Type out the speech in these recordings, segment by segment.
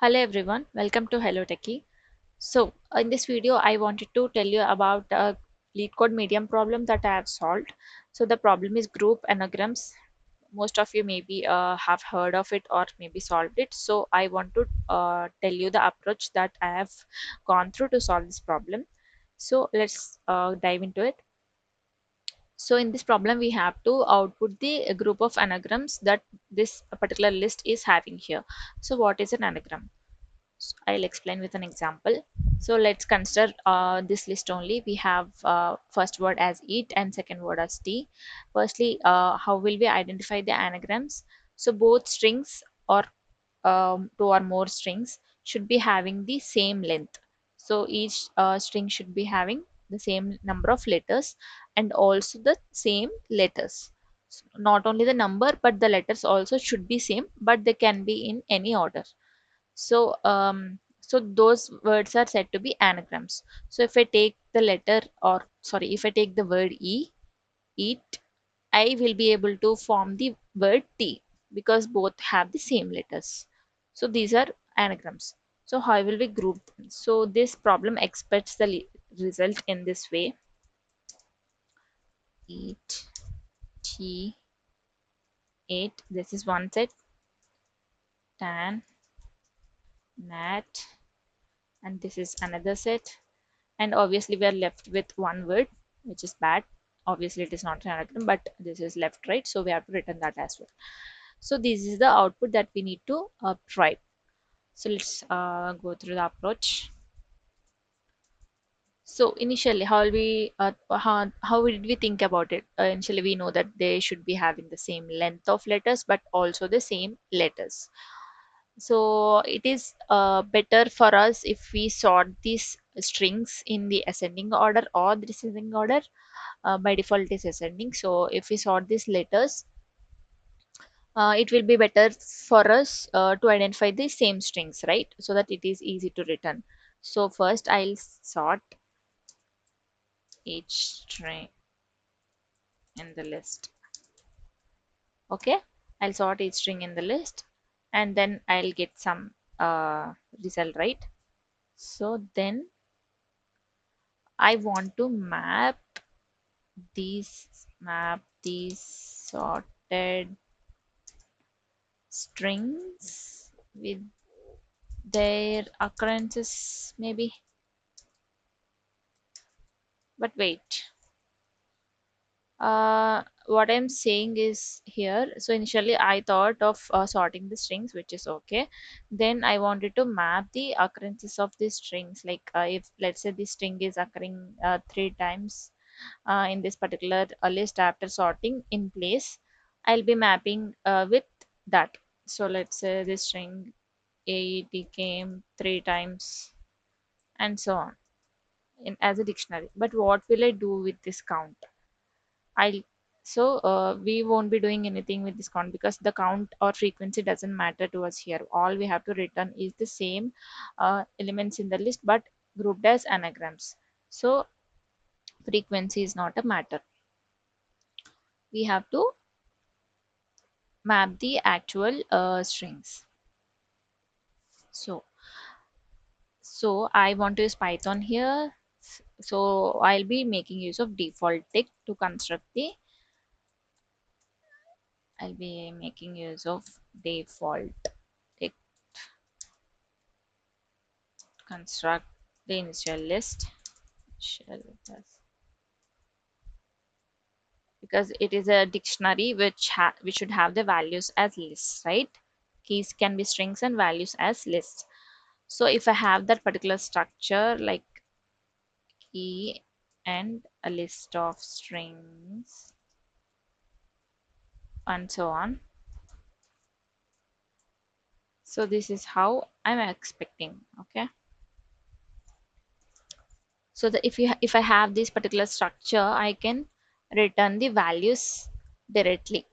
Hello everyone, welcome to hello.techie. In this video, I wanted to tell you about a Leetcode medium problem that I have solved. So, the problem is group anagrams. Most of you maybe have heard of it or maybe solved it. So, I want to tell you the approach that I have gone through to solve this problem. So, let's dive into it. So, in this problem, we have to output the group of anagrams that this particular list is having here. So, what is an anagram? I'll explain with an example. So let's consider this list only. We have first word as eat and second word as tea. Firstly, how will we identify the anagrams? So both strings or two or more strings should be having the same length. So each string should be having the same number of letters and also the same letters. Not only the number but the letters also should be same, but they can be in any order. So those words are said to be anagrams. So if I take the letter, or sorry, if I take the word eat, I will be able to form the word tea because both have the same letters. So these are anagrams. So how will we group them? So this problem expects the result in this way: eat, tea, eight. This is one set. Tan, nat, and this is another set. And obviously we are left with one word, which is bad. Obviously it is not an anagram, but this is left, right? So we have to return that as well. So this is the output that we need to provide. So let's go through the approach. So initially, how did we think about it? Initially, we know that they should be having the same length of letters, but also the same letters. So it is better for us if we sort these strings in the ascending order or the descending order. By default it is ascending. So if we sort these letters, it will be better for us to identify the same strings, right? So that it is easy to return. So first I'll sort each string in the list. Okay, I'll sort each string in the list and then I'll get some result, right? So then I want to map these sorted strings with their occurrences maybe. But wait, what I'm saying is here, so initially I thought of sorting the strings, which is okay. Then I wanted to map the occurrences of these strings, like if let's say this string is occurring three times in this particular list after sorting in place, I'll be mapping with that. So let's say this string it came three times and so on in as a dictionary. But what will I do with this count? I so we won't be doing anything with this count because the count or frequency doesn't matter to us here. All we have to return is the same elements in the list but grouped as anagrams. So frequency is not a matter. We have to map the actual strings. So I want to use Python here. So I'll be making use of default tick to construct the I'll be making use of default tick to construct the initial list. Shall just- Because it is a dictionary which should have the values as lists, right? Keys can be strings and values as lists. So if I have that particular structure like key and a list of strings and so on. So this is how I'm expecting. Okay. So that if I have this particular structure, I can return the values directly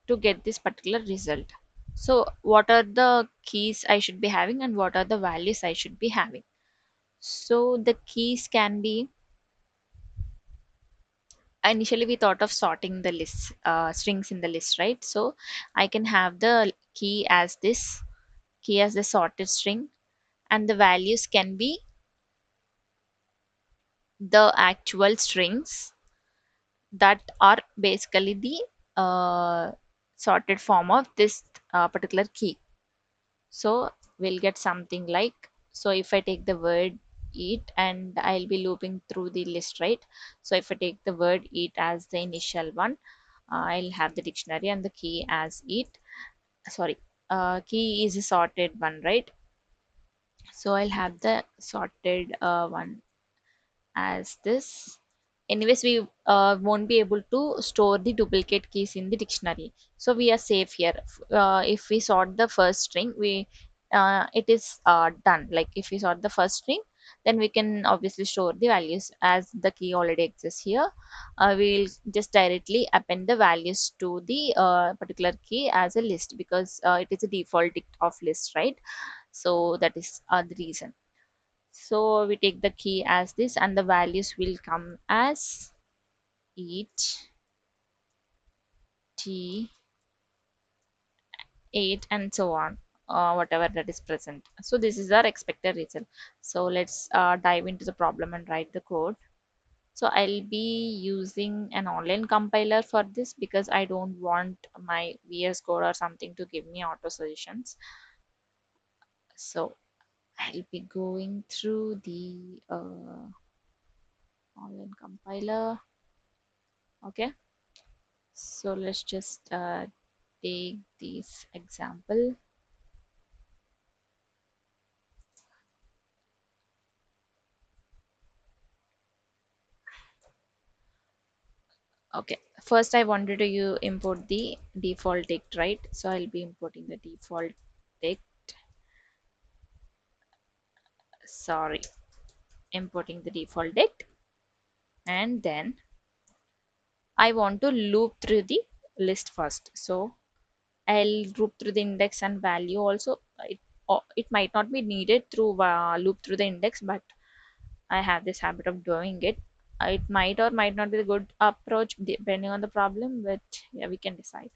to get this particular result. So what are the keys I should be having and what are the values I should be having? So the keys can be, initially we thought of sorting the strings in the list, right? So I can have the key as this key as the sorted string, and the values can be the actual strings that are basically the sorted form of this particular key. So we'll get something like, so if I take the word eat, and I'll be looping through the list, right? So if I take the word eat as the initial one, I'll have the dictionary and the key as eat. Sorry, key is a sorted one, right? So I'll have the sorted one as this. Anyways, we won't be able to store the duplicate keys in the dictionary, so we are safe here. If we sort the first string, we it is done. Like if we sort the first string, then we can obviously store the values as the key already exists here. We'll just directly append the values to the particular key as a list, because it is a default of list, right? So that is the reason. So we take the key as this, and the values will come as each, t, 8, and so on, whatever that is present. So this is our expected result. So let's dive into the problem and write the code. So I'll be using an online compiler for this, because I don't want my VS Code or something to give me auto suggestions. So I'll be going through the online compiler. Okay. So let's just take this example. Okay, first I wanted to you import the default tick, right? So I'll be importing the default tick. Sorry, importing the default tick, and then I want to loop through the list first. So I'll loop through the index and value also. It might not be needed through loop through the index, but I have this habit of doing it. It might or might not be the good approach depending on the problem, but yeah, we can decide.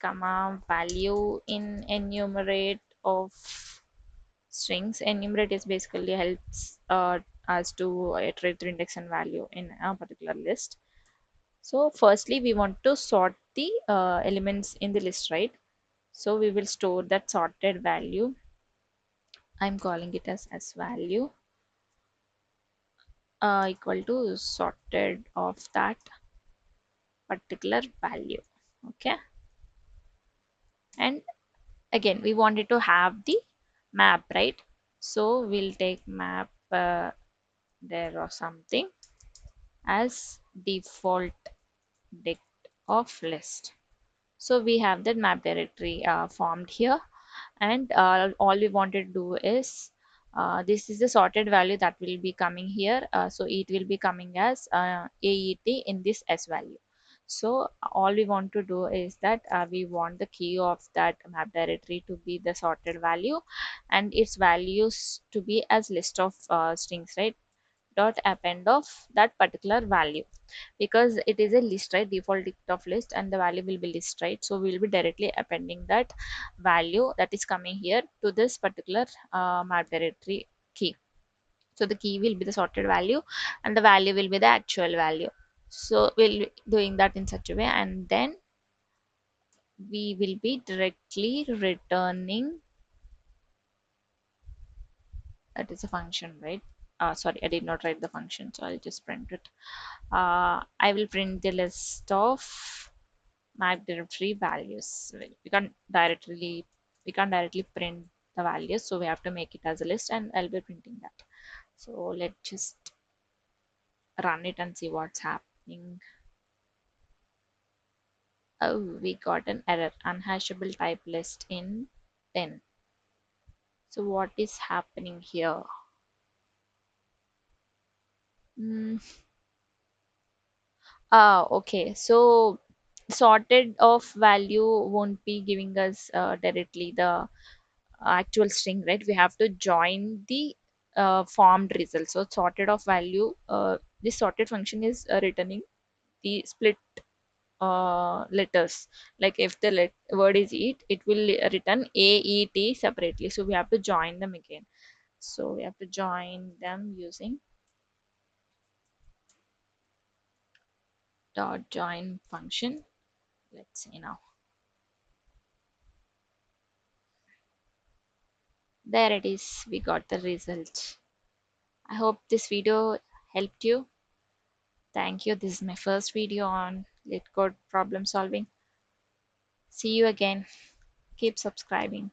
Comma value in enumerate of strings. Enumerate is basically helps us to iterate through index and value in a particular list. So firstly, we want to sort the elements in the list, right? So we will store that sorted value. I'm calling it as value equal to sorted of that particular value. Okay, and again we wanted to have the map, right? So we'll take map there or something as default dict of list. So we have that map directory formed here, and all we wanted to do is this is the sorted value that will be coming here. So it will be coming as AET in this S value. So all we want to do is that we want the key of that map directory to be the sorted value, and its values to be as list of strings, right? Dot append of that particular value, because it is a list, right? Default dict of list, and the value will be list, right? So we'll be directly appending that value that is coming here to this particular map directory key. So the key will be the sorted value, and the value will be the actual value. So we'll be doing that in such a way, and then we will be directly returning, that is a function, right? Sorry, I did not write the function, so I'll just print it. I will print the list of map directory values. We can't directly print the values, so we have to make it as a list, and I'll be printing that. So let's just run it and see what's happening. Oh, we got an error, unhashable type list in 10. So what is happening here? Mm, okay. So sorted of value won't be giving us directly the actual string, right? We have to join the formed result. So sorted of value, this sorted function is returning the split letters. Like if the word is eat, it will return AET separately. So we have to join them again. So we have to join them using dot join function. Let's see now. There it is. We got the result. I hope this video helped you. Thank you. This is my first video on Leetcode problem solving. See you again. Keep subscribing.